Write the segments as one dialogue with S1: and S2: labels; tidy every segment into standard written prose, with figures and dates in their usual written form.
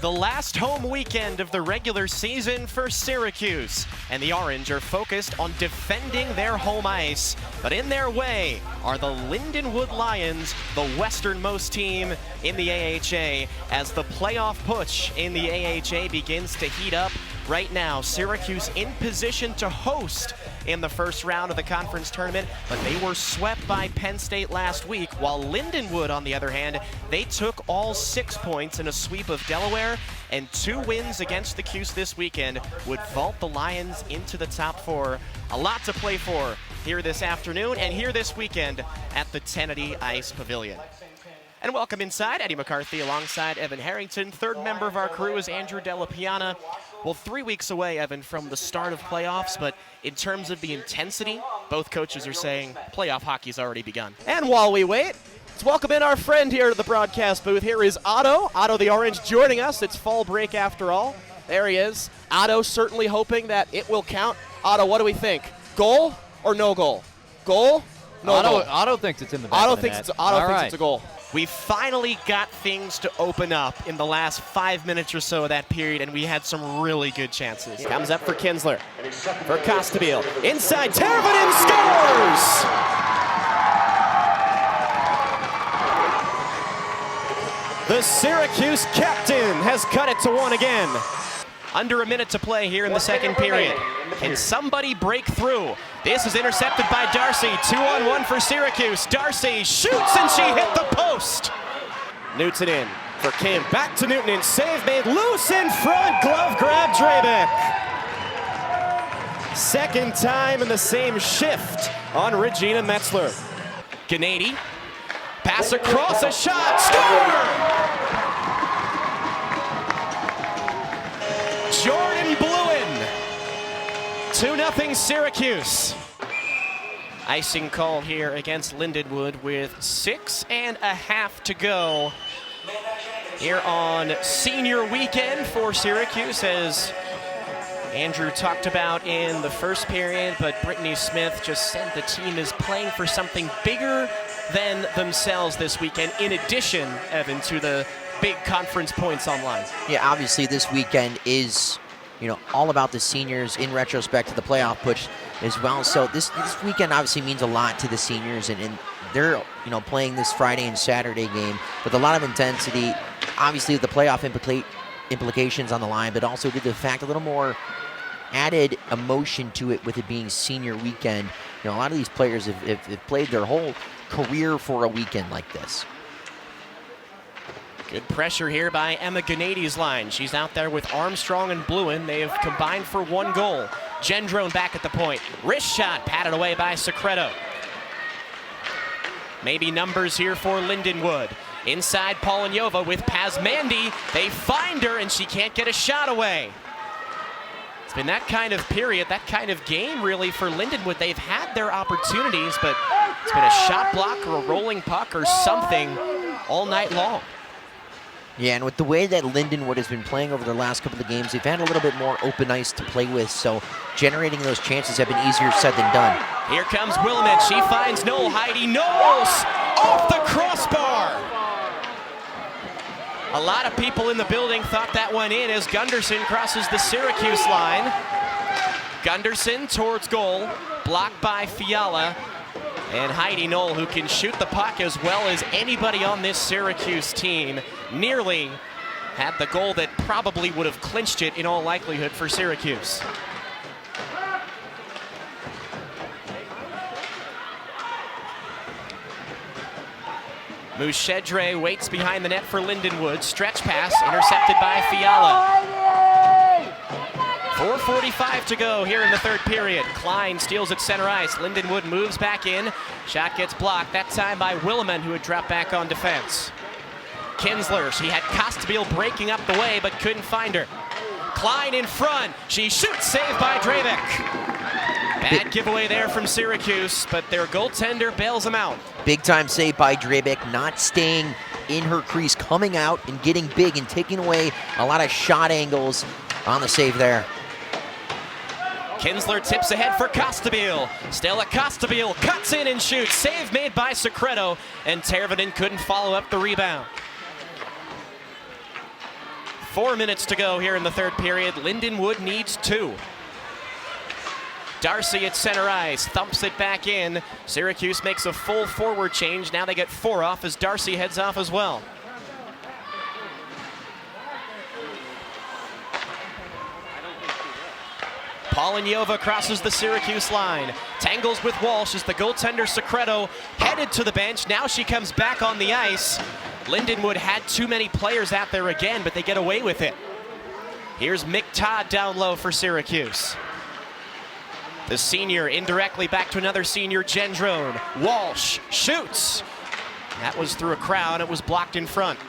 S1: The last home weekend of the regular season for Syracuse, and the Orange are focused on defending their home ice. But in their way are the Lindenwood Lions, the westernmost team in the AHA, as the playoff push in the AHA begins to heat up. Right now, Syracuse in position to host in the first round of the conference tournament, but they were swept by Penn State last week, while Lindenwood, on the other hand, they took all 6 points in a sweep of Delaware, and 2 wins against the Cuse this weekend would vault the Lions into the top 4. A lot to play for here this afternoon and here this weekend at the Tennedy Ice Pavilion. And welcome inside, Eddie McCarthy alongside Evan Harrington. Third member of our crew is Andrew Della Piana. Well, 3 weeks away, Evan, from the start of playoffs, but in terms of the intensity, both coaches are saying playoff hockey's already begun.
S2: And while we wait, let's welcome in our friend here to the broadcast booth. Here is Otto the Orange, joining us. It's fall break after all. There he is. Otto certainly hoping that it will count. Otto, what do we think? Goal or no goal? Goal? No goal.
S3: Otto thinks it's in the back of the net.
S2: Otto thinks it's a goal.
S1: We finally got things to open up in the last 5 minutes or so of that period, and we had some really good chances.
S2: Comes up for Kinsler, for Costabile. Inside, Teravainen scores! The Syracuse captain has cut it to 1 again.
S1: Under a minute to play here in the second period. Can somebody break through? This is intercepted by Darcy. 2-on-1 for Syracuse. Darcy shoots and she hit the post.
S2: Newton in for Kim. Back to Newton in. Save made loose in front. Glove grab Drabeck. Second time in the same shift on Regina Metzler.
S1: Gennady. Pass across, a shot. Score! Jordan Bluen. 2-0 Syracuse. Icing call here against Lindenwood with 6.5 to go here on senior weekend for Syracuse, as Andrew talked about in the first period, but Brittany Smith just said the team is playing for something bigger than themselves this weekend, in addition, Evan, to the big conference points online.
S4: Yeah, obviously this weekend is, all about the seniors in retrospect to the playoff push as well. So this weekend obviously means a lot to the seniors, and they're, playing this Friday and Saturday game with a lot of intensity. Obviously the playoff implications on the line, but also due to the fact a little more added emotion to it with it being senior weekend. A lot of these players have played their whole career for a weekend like this.
S1: Good pressure here by Emma Gennady's line. She's out there with Armstrong and Bluen. They have combined for 1 goal. Gendron back at the point. Wrist shot patted away by Secreto. Maybe numbers here for Lindenwood. Inside Polonyova with Pazmandi. They find her and she can't get a shot away. It's been that kind of period, that kind of game really for Lindenwood. They've had their opportunities, but it's been a shot block or a rolling puck or something all night long.
S4: Yeah, and with the way that Lindenwood has been playing over the last couple of games, they've had a little bit more open ice to play with, so generating those chances have been easier said than done.
S1: Here comes Willamette. She finds Noel. Heidi Knowles off the crossbar. A lot of people in the building thought that went in as Gunderson crosses the Syracuse line. Gunderson towards goal, blocked by Fiala. And Heidi Knoll, who can shoot the puck as well as anybody on this Syracuse team, nearly had the goal that probably would have clinched it in all likelihood for Syracuse. Mouchedre waits behind the net for Lindenwood. Stretch pass intercepted by Fiala. 4:45 to go here in the third period. Klein steals at center ice. Lindenwood moves back in. Shot gets blocked, that time by Williman, who had dropped back on defense. Kinsler, she had Costabile breaking up the way, but couldn't find her. Klein in front. She shoots, saved by Drabeck. Bad giveaway there from Syracuse, but their goaltender bails them out.
S4: Big time save by Drabeck, not staying in her crease, coming out and getting big and taking away a lot of shot angles on the save there.
S1: Kinsler tips ahead for Costabile. Stella Costabile cuts in and shoots. Save made by Secreto, and Teravainen couldn't follow up the rebound. 4 minutes to go here in the third period. Lindenwood needs 2. Darcy at center ice, thumps it back in. Syracuse makes a full forward change. Now they get 4 off as Darcy heads off as well. Polonyova crosses the Syracuse line. Tangles with Walsh as the goaltender Secreto headed to the bench. Now she comes back on the ice. Lindenwood had too many players out there again, but they get away with it. Here's Mick Todd down low for Syracuse. The senior indirectly back to another senior, Gendron. Walsh shoots. That was through a crowd. It was blocked in front.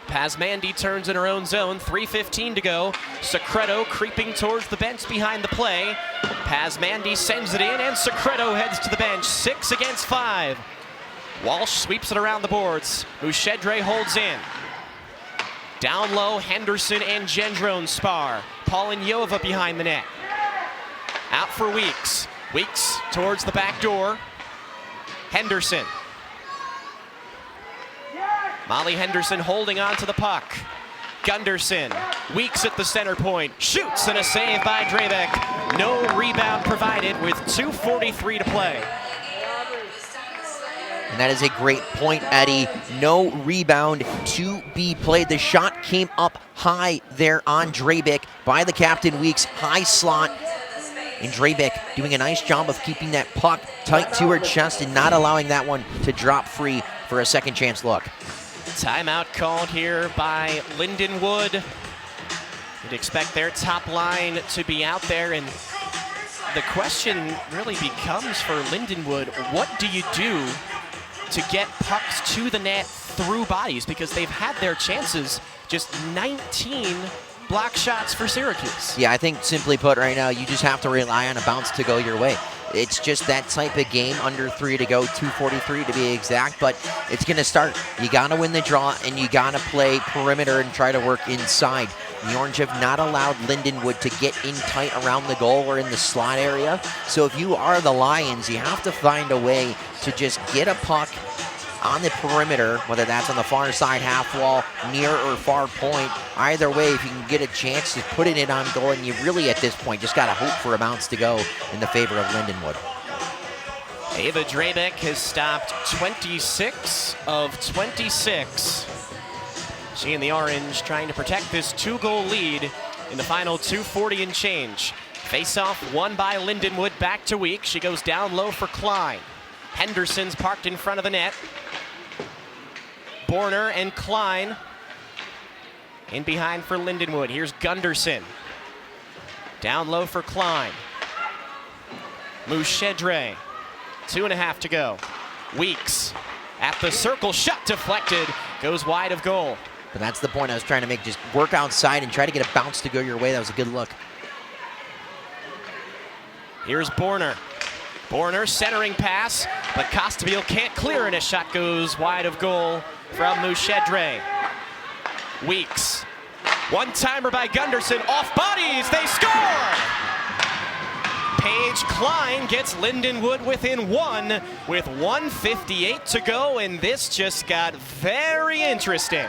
S1: Pazmandy turns in her own zone. 3:15 to go. Secreto creeping towards the bench behind the play. Pazmandy sends it in, and Secreto heads to the bench. 6 against 5. Walsh sweeps it around the boards. Mushedre holds in. Down low, Henderson and Gendron spar. Polonyova behind the net. Out for Weeks. Weeks towards the back door. Henderson. Molly Henderson holding on to the puck. Gunderson. Weeks at the center point. Shoots, and a save by Drabeck. No rebound provided with 2:43 to play.
S4: And that is a great point, Eddie. No rebound to be played. The shot came up high there on Drabeck by the captain, Weeks. High slot. And Drabeck doing a nice job of keeping that puck tight to her chest and not allowing that one to drop free for a second chance look.
S1: Timeout called here by Lindenwood. You'd expect their top line to be out there, and the question really becomes for Lindenwood, what do you do to get pucks to the net through bodies? Because they've had their chances, just 19 block shots for Syracuse.
S4: Yeah, I think simply put right now, you just have to rely on a bounce to go your way. It's just that type of game, under 3 to go, 2:43 to be exact, but it's going to start. You got to win the draw, and you got to play perimeter and try to work inside. The Orange have not allowed Lindenwood to get in tight around the goal or in the slot area. So if you are the Lions, you have to find a way to just get a puck on the perimeter, whether that's on the far side half wall, near or far point. Either way, if you can get a chance to put it on goal, and you really at this point just got to hope for a bounce to go in the favor of Lindenwood.
S1: Ava Drabeck has stopped 26 of 26. She and the Orange trying to protect this 2-goal lead in the final 2:40 and change. Face-off won by Lindenwood, back to Week. She goes down low for Klein. Henderson's parked in front of the net. Borner and Klein in behind for Lindenwood. Here's Gunderson. Down low for Klein. Mushedre. 2.5 to go. Weeks at the circle, shot deflected, goes wide of goal.
S4: But that's the point I was trying to make. Just work outside and try to get a bounce to go your way. That was a good look.
S1: Here's Borner. Borner centering pass, but Costabile can't clear, and a shot goes wide of goal from Mushedre. Weeks. One-timer by Gunderson, off bodies, they score! Paige Klein gets Lindenwood within 1 with 1:58 to go, and this just got very interesting.